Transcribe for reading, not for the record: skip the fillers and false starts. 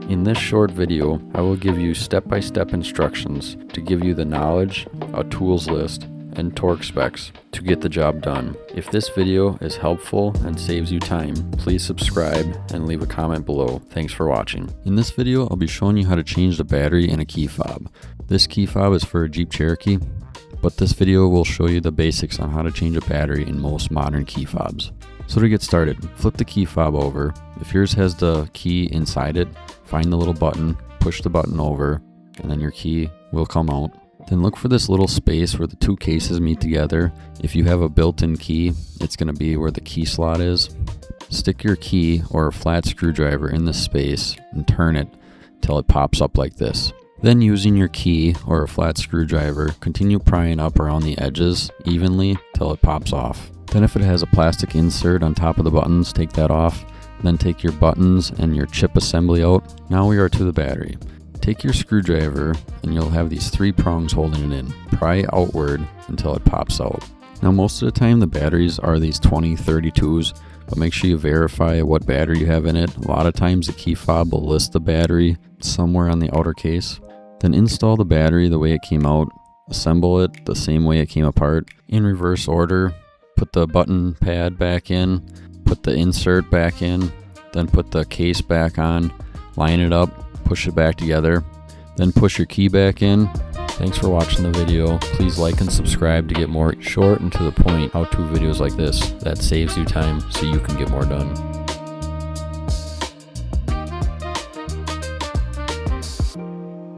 In this short video, I will give you step-by-step instructions to give you the knowledge, a tools list, and torque specs to get the job done. If this video is helpful and saves you time, please subscribe and leave a comment below. Thanks for watching. In this video, I'll be showing you how to change the battery in a key fob. This key fob is for a Jeep Cherokee, but this video will show you the basics on how to change a battery in most modern key fobs. So to get started, flip the key fob over. If yours has the key inside it, find the little button, push the button over, and then your key will come out. Then look for this little space where the two cases meet together. If you have a built-in key, it's going to be where the key slot is. Stick your key or a flat screwdriver in this space and turn it until it pops up like this. Then using your key or a flat screwdriver, continue prying up around the edges evenly till it pops off. Then if it has a plastic insert on top of the buttons, take that off. Then take your buttons and your chip assembly out. Now we are to the battery. Take your screwdriver and you'll have these three prongs holding it in. Pry outward until it pops out. Now most of the time the batteries are these 2032s, but make sure you verify what battery you have in it. A lot of times the key fob will list the battery somewhere on the outer case. Then install the battery the way it came out. Assemble it the same way it came apart. In reverse order, put the button pad back in, put the insert back in, then put the case back on, line it up, push it back together, then push your key back in. Thanks for watching the video. Please like and subscribe to get more short and to the point how-to videos like this that saves you time so you can get more done.